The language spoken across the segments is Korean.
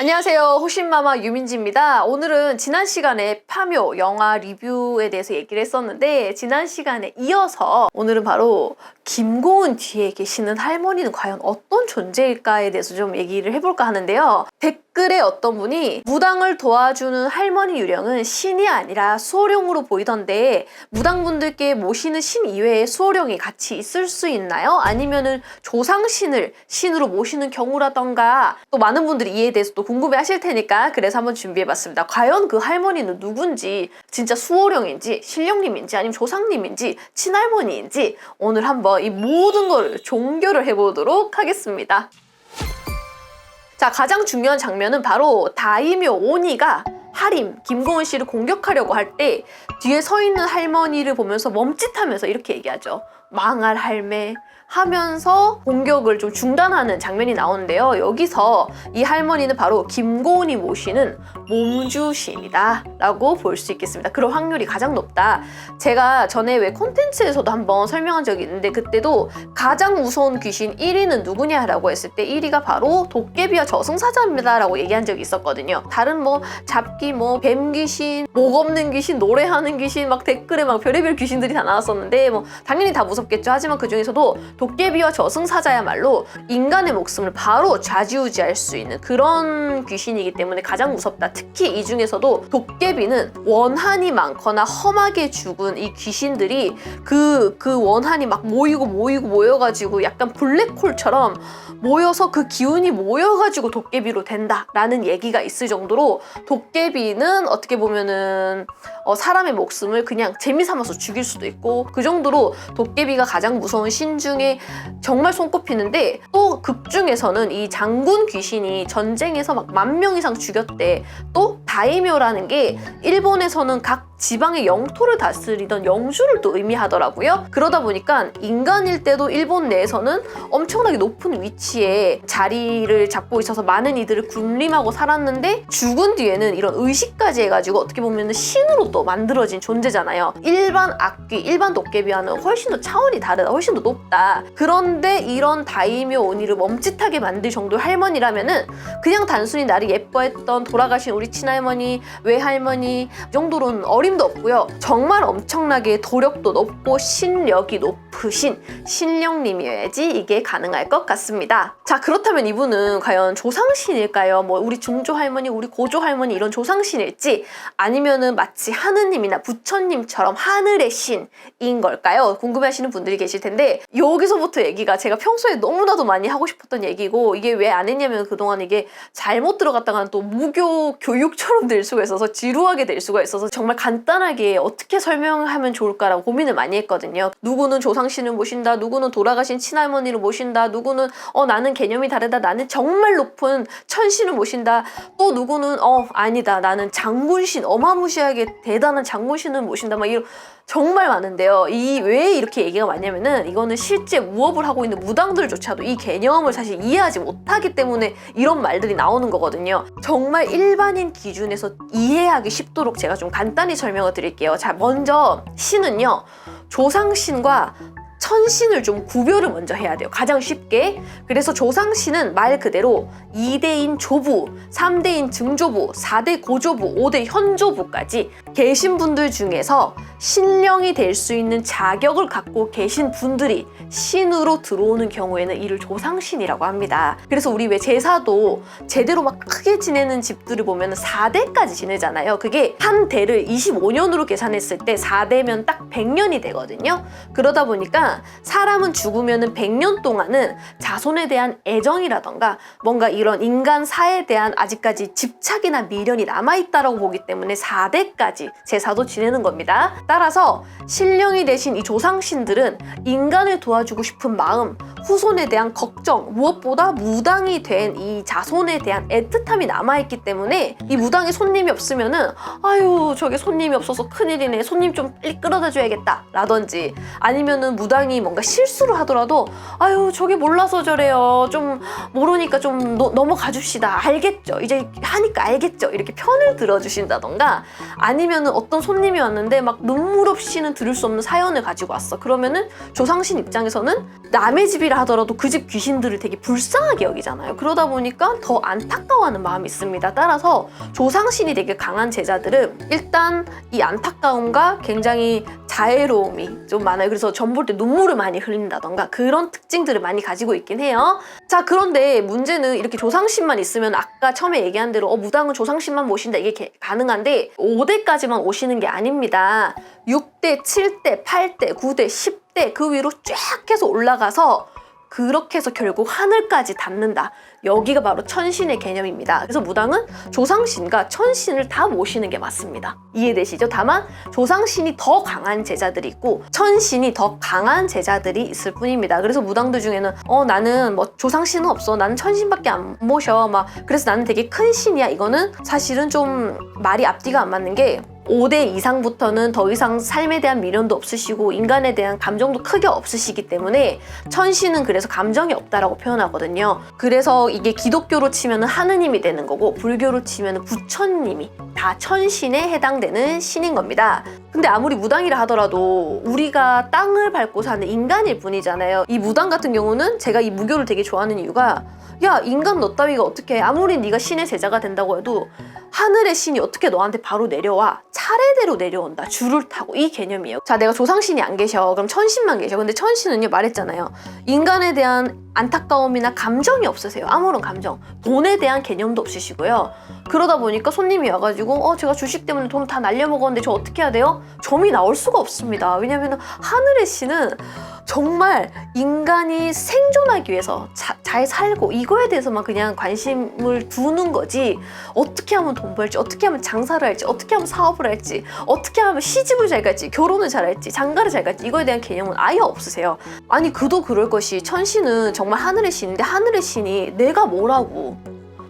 안녕하세요. 호신마마 유민지입니다. 오늘은 지난 시간에 파묘 영화 리뷰에 대해서 얘기를 했었는데 지난 시간에 이어서 오늘은 바로 김고은 뒤에 계시는 할머니는 과연 어떤 존재일까에 대해서 좀 얘기를 해볼까 하는데요. 댓글에 어떤 분이 무당을 도와주는 할머니 유령은 신이 아니라 수호령으로 보이던데 무당분들께 모시는 신 이외에 수호령이 같이 있을 수 있나요? 아니면은 조상신을 신으로 모시는 경우라던가 또 많은 분들이 이에 대해서 또 궁금해 하실 테니까 그래서 한번 준비해봤습니다. 과연 그 할머니는 누군지, 진짜 수호령인지 신령님인지 아니면 조상님인지 친할머니인지 오늘 한번 이 모든 걸 종결을 해보도록 하겠습니다. 자, 가장 중요한 장면은 바로 다이묘 오니가 하림, 김고은 씨를 공격하려고 할 때 뒤에 서 있는 할머니를 보면서 멈칫하면서 이렇게 얘기하죠. 망할 할매 하면서 공격을 좀 중단하는 장면이 나오는데요. 여기서 이 할머니는 바로 김고은이 모시는 몸주신이다 라고 볼 수 있겠습니다. 그럴 확률이 가장 높다. 제가 전에 왜 콘텐츠에서도 한번 설명한 적이 있는데 그때도 가장 무서운 귀신 1위는 누구냐 라고 했을 때 1위가 바로 도깨비와 저승사자입니다 라고 얘기한 적이 있었거든요. 다른 뭐 잡기, 뭐 뱀귀신, 목 없는 귀신, 노래하는 귀신 막 댓글에 막 별의별 귀신들이 다 나왔었는데 뭐 당연히 다 무섭겠죠. 하지만 그 중에서도 도깨비와 저승사자야말로 인간의 목숨을 바로 좌지우지할 수 있는 그런 귀신이기 때문에 가장 무섭다. 특히 이 중에서도 도깨비는 원한이 많거나 험하게 죽은 이 귀신들이 그 원한이 막 모여가지고 약간 블랙홀처럼 모여서 그 기운이 모여가지고 도깨비로 된다라는 얘기가 있을 정도로 도깨비는 어떻게 보면은 사람의 목숨을 그냥 재미삼아서 죽일 수도 있고 그 정도로 도깨비가 가장 무서운 신 중에 정말 손꼽히는데 또 극 중에서는 이 장군 귀신이 전쟁에서 막 10,000명 이상 죽였대. 또 다이묘라는 게 일본에서는 각 지방의 영토를 다스리던 영주를 또 의미하더라고요. 그러다 보니까 인간일 때도 일본 내에서는 엄청나게 높은 위치에 자리를 잡고 있어서 많은 이들을 군림하고 살았는데 죽은 뒤에는 이런 의식까지 해가지고 어떻게 보면 신으로 또 만들어진 존재잖아요. 일반 악귀, 일반 도깨비와는 훨씬 더 차원이 다르다, 훨씬 더 높다. 그런데 이런 다이묘 오니를 멈칫하게 만들 정도의 할머니라면은 그냥 단순히 나를 예뻐했던 돌아가신 우리 친할머니, 외할머니 이 정도로는 어림도 없고요. 정말 엄청나게 도력도 높고 신력이 높으신 신령님이어야지 이게 가능할 것 같습니다. 자, 그렇다면 이분은 과연 조상신일까요? 뭐 우리 중조 할머니, 우리 고조 할머니 이런 조상신일지 아니면은 마치 하느님이나 부처님처럼 하늘의 신인 걸까요? 궁금해하시는 분들이 계실 텐데 여기서부터 얘기가 제가 평소에 너무나도 많이 하고 싶었던 얘기고 이게 왜 안 했냐면 그동안 이게 잘못 들어갔다가는 또 무교 교육처럼 될 수가 있어서 지루하게 될 수가 있어서 정말 간단하게 어떻게 설명하면 좋을까라고 고민을 많이 했거든요. 누구는 조상신을 모신다, 누구는 돌아가신 친할머니를 모신다, 누구는 나는 개념이 다르다, 나는 정말 높은 천신을 모신다, 또 누구는 아니다, 나는 장군신, 어마무시하게 대단한 장군신을 모신다, 막 이런 정말 많은데요. 왜 이렇게 얘기가 많냐면은 이거는 실제 무업을 하고 있는 무당들조차도 이 개념을 사실 이해하지 못하기 때문에 이런 말들이 나오는 거거든요. 정말 일반인 기준에서 이해하기 쉽도록 제가 좀 간단히 설명을 드릴게요. 자, 먼저 신은요, 조상신과 천신을 좀 구별을 먼저 해야 돼요. 가장 쉽게. 그래서 조상신은 말 그대로 2대인 조부, 3대인 증조부, 4대 고조부, 5대 현조부까지 계신 분들 중에서 신령이 될 수 있는 자격을 갖고 계신 분들이 신으로 들어오는 경우에는 이를 조상신이라고 합니다. 그래서 우리 왜 제사도 제대로 막 크게 지내는 집들을 보면 4대까지 지내잖아요. 그게 한 대를 25년으로 계산했을 때 4대면 딱 100년이 되거든요. 그러다 보니까 사람은 죽으면 100년 동안은 자손에 대한 애정이라던가 뭔가 이런 인간사에 대한 아직까지 집착이나 미련이 남아있다라고 보기 때문에 4대까지 제사도 지내는 겁니다. 따라서 신령이 되신 이 조상신들은 인간을 도와주고 싶은 마음, 후손에 대한 걱정, 무엇보다 무당이 된 이 자손에 대한 애틋함이 남아있기 때문에 이 무당에 손님이 없으면은 아유 저게 손님이 없어서 큰일이네, 손님 좀 빨리 끌어다 줘야겠다 라든지 아니면은 무당이 뭔가 실수를 하더라도 아유 저게 몰라서 저래요, 좀 모르니까 좀 넘어가 줍시다, 알겠죠, 이제 하니까 알겠죠, 이렇게 편을 들어주신다던가 아니면은 어떤 손님이 왔는데 막 눈물 없이는 들을 수 없는 사연을 가지고 왔어. 그러면은 조상신 입장에서는 남의 집이 아무리라 하더라도 그 집 귀신들을 되게 불쌍하게 여기잖아요. 그러다 보니까 더 안타까워하는 마음이 있습니다. 따라서 조상신이 되게 강한 제자들은 일단 이 안타까움과 굉장히 자애로움이 좀 많아요. 그래서 점 볼 때 눈물을 많이 흘린다던가 그런 특징들을 많이 가지고 있긴 해요. 자, 그런데 문제는 이렇게 조상신만 있으면 아까 처음에 얘기한 대로 무당은 조상신만 모신다 이게 가능한데 5대까지만 오시는 게 아닙니다. 6대, 7대, 8대, 9대, 10대 그 위로 쫙 해서 올라가서 그렇게 해서 결국 하늘까지 닿는다. 여기가 바로 천신의 개념입니다. 그래서 무당은 조상신과 천신을 다 모시는 게 맞습니다. 이해되시죠? 다만 조상신이 더 강한 제자들이 있고 천신이 더 강한 제자들이 있을 뿐입니다. 그래서 무당들 중에는 나는 뭐 조상신은 없어. 나는 천신밖에 안 모셔. 막 그래서 나는 되게 큰 신이야. 이거는 사실은 좀 말이 앞뒤가 안 맞는 게 5대 이상부터는 더 이상 삶에 대한 미련도 없으시고 인간에 대한 감정도 크게 없으시기 때문에 천신은 그래서 감정이 없다라고 표현하거든요. 그래서 이게 기독교로 치면 하느님이 되는 거고 불교로 치면 부처님이 다 천신에 해당되는 신인 겁니다. 근데 아무리 무당이라 하더라도 우리가 땅을 밟고 사는 인간일 뿐이잖아요. 이 무당 같은 경우는 제가 이 무교를 되게 좋아하는 이유가 야, 인간 너 따위가 어떻게 해? 아무리 네가 신의 제자가 된다고 해도 하늘의 신이 어떻게 너한테 바로 내려와? 차례대로 내려온다. 줄을 타고. 이 개념이에요. 자, 내가 조상신이 안 계셔. 그럼 천신만 계셔. 근데 천신은요, 말했잖아요. 인간에 대한 안타까움이나 감정이 없으세요. 아무런 감정. 돈에 대한 개념도 없으시고요. 그러다 보니까 손님이 와가지고 제가 주식 때문에 돈 다 날려먹었는데 저 어떻게 해야 돼요? 점이 나올 수가 없습니다. 왜냐면 하늘의 신은 정말 인간이 생존하기 위해서 잘 살고 이거에 대해서만 그냥 관심을 두는 거지 어떻게 하면 돈 벌지, 어떻게 하면 장사를 할지, 어떻게 하면 사업을 할지, 어떻게 하면 시집을 잘 갈지, 결혼을 잘 할지, 장가를 잘 갈지 이거에 대한 개념은 아예 없으세요. 아니 그도 그럴 것이 천신은 정말 하늘의 신인데 하늘의 신이 내가 뭐라고,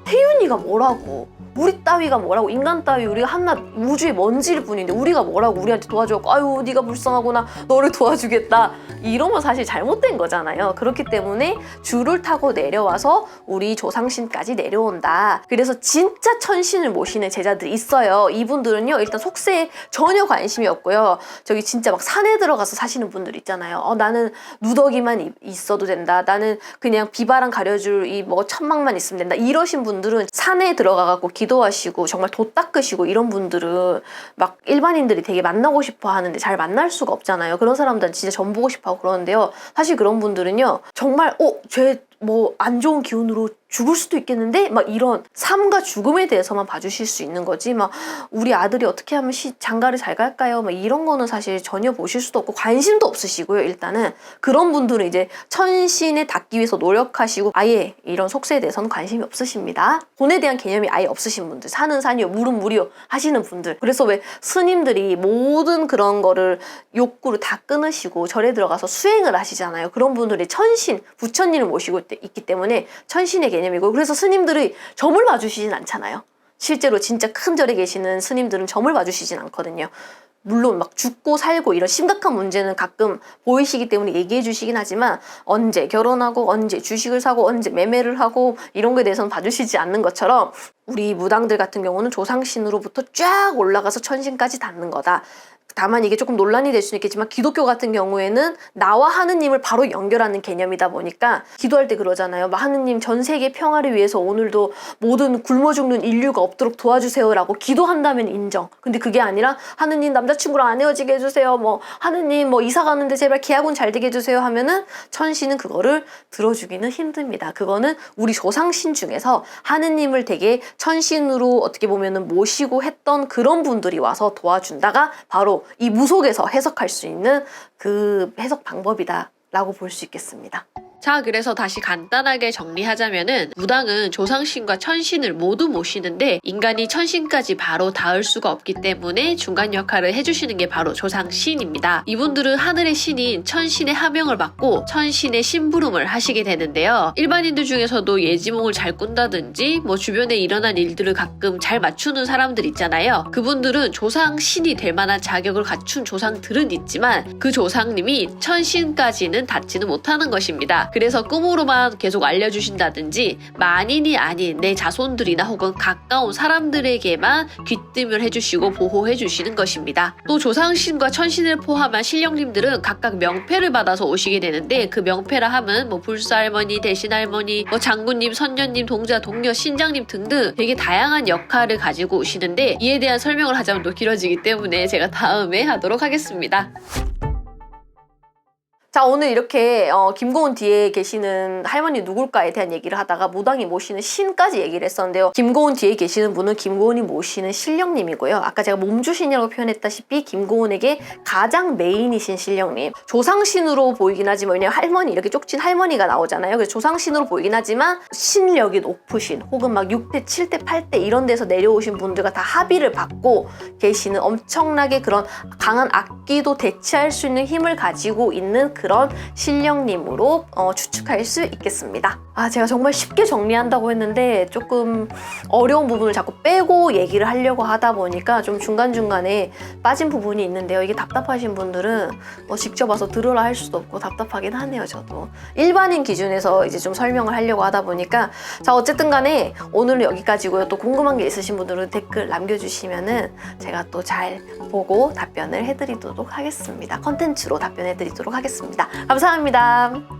혜윤이가 뭐라고, 우리 따위가 뭐라고, 인간 따위 우리가 한낱 우주의 먼지일 뿐인데 우리가 뭐라고 우리한테 도와줘갖고 아유 네가 불쌍하구나 너를 도와주겠다 이러면 사실 잘못된 거잖아요. 그렇기 때문에 줄을 타고 내려와서 우리 조상신까지 내려온다. 그래서 진짜 천신을 모시는 제자들이 있어요. 이분들은요 일단 속세에 전혀 관심이 없고요. 저기 진짜 막 산에 들어가서 사시는 분들 있잖아요. 나는 누더기만 있어도 된다. 나는 그냥 비바람 가려줄 이 뭐 천막만 있으면 된다. 이러신 분들은 산에 들어가갖고 기도하시고 정말 도 닦으시고 이런 분들은 막 일반인들이 되게 만나고 싶어 하는데 잘 만날 수가 없잖아요. 그런 사람들은 진짜 전 보고 싶어 하고 그러는데요. 사실 그런 분들은요 정말 쟤 뭐 안 좋은 기운으로 죽을 수도 있겠는데 막 이런 삶과 죽음에 대해서만 봐주실 수 있는 거지 막 우리 아들이 어떻게 하면 장가를 잘 갈까요? 막 이런 거는 사실 전혀 보실 수도 없고 관심도 없으시고요. 일단은 그런 분들은 이제 천신에 닿기 위해서 노력하시고 아예 이런 속세에 대해서는 관심이 없으십니다. 돈에 대한 개념이 아예 없으신 분들, 산은 산이요 물은 물이요 하시는 분들. 그래서 왜 스님들이 모든 그런 거를 욕구를 다 끊으시고 절에 들어가서 수행을 하시잖아요. 그런 분들이 천신, 부처님을 모시고 있기 때문에 천신의 개념이고 그래서 스님들이 점을 봐주시진 않잖아요. 실제로 진짜 큰 절에 계시는 스님들은 점을 봐주시진 않거든요. 물론 막 죽고 살고 이런 심각한 문제는 가끔 보이시기 때문에 얘기해 주시긴 하지만 언제 결혼하고 언제 주식을 사고 언제 매매를 하고 이런 거에 대해서는 봐주시지 않는 것처럼 우리 무당들 같은 경우는 조상신으로부터 쫙 올라가서 천신까지 닿는 거다. 다만 이게 조금 논란이 될 수는 있겠지만 기독교 같은 경우에는 나와 하느님을 바로 연결하는 개념이다 보니까 기도할 때 그러잖아요. 막 하느님 전 세계 평화를 위해서 오늘도 모든 굶어 죽는 인류가 없도록 도와주세요라고 기도한다면 인정. 근데 그게 아니라 하느님 남자친구랑 안 헤어지게 해주세요. 뭐 하느님 뭐 이사 가는데 제발 계약운 잘 되게 해주세요 하면은 천신은 그거를 들어주기는 힘듭니다. 그거는 우리 조상신 중에서 하느님을 되게 천신으로 어떻게 보면은 모시고 했던 그런 분들이 와서 도와준다가 바로 이 무속에서 해석할 수 있는 그 해석 방법이다 라고 볼 수 있겠습니다. 자, 그래서 다시 간단하게 정리하자면은 무당은 조상신과 천신을 모두 모시는데 인간이 천신까지 바로 닿을 수가 없기 때문에 중간 역할을 해주시는 게 바로 조상신입니다. 이분들은 하늘의 신인 천신의 하명을 받고 천신의 심부름을 하시게 되는데요. 일반인들 중에서도 예지몽을 잘 꾼다든지 뭐 주변에 일어난 일들을 가끔 잘 맞추는 사람들 있잖아요. 그분들은 조상신이 될 만한 자격을 갖춘 조상들은 있지만 그 조상님이 천신까지는 닿지는 못하는 것입니다. 그래서 꿈으로만 계속 알려주신다든지 만인이 아닌 내 자손들이나 혹은 가까운 사람들에게만 귀뜸을 해주시고 보호해주시는 것입니다. 또 조상신과 천신을 포함한 신령님들은 각각 명패를 받아서 오시게 되는데 그 명패라 함은 뭐 불사할머니, 대신할머니, 뭐 장군님, 선녀님, 동자, 동녀, 신장님 등등 되게 다양한 역할을 가지고 오시는데 이에 대한 설명을 하자면 또 길어지기 때문에 제가 다음에 하도록 하겠습니다. 자, 오늘 이렇게 김고은 뒤에 계시는 할머니 누굴까에 대한 얘기를 하다가 무당이 모시는 신까지 얘기를 했었는데요. 김고은 뒤에 계시는 분은 김고은이 모시는 신령님이고요. 아까 제가 몸주신이라고 표현했다시피 김고은에게 가장 메인이신 신령님. 조상신으로 보이긴 하지만 왜냐면 할머니 이렇게 쪽진 할머니가 나오잖아요. 그래서 조상신으로 보이긴 하지만 신력이 높으신 혹은 막 6대, 7대, 8대 이런 데서 내려오신 분들과 다 합의를 받고 계시는 엄청나게 그런 강한 악기도 대체할 수 있는 힘을 가지고 있는 그런 신령님으로 추측할 수 있겠습니다. 제가 정말 쉽게 정리한다고 했는데 조금 어려운 부분을 자꾸 빼고 얘기를 하려고 하다 보니까 좀 중간중간에 빠진 부분이 있는데요. 이게 답답하신 분들은 직접 와서 들으라 할 수도 없고 답답하긴 하네요. 저도 일반인 기준에서 이제 좀 설명을 하려고 하다 보니까 자, 어쨌든 간에 오늘은 여기까지고요. 또 궁금한 게 있으신 분들은 댓글 남겨주시면은 제가 또 잘 보고 답변을 해드리도록 하겠습니다. 컨텐츠로 답변해드리도록 하겠습니다. 감사합니다.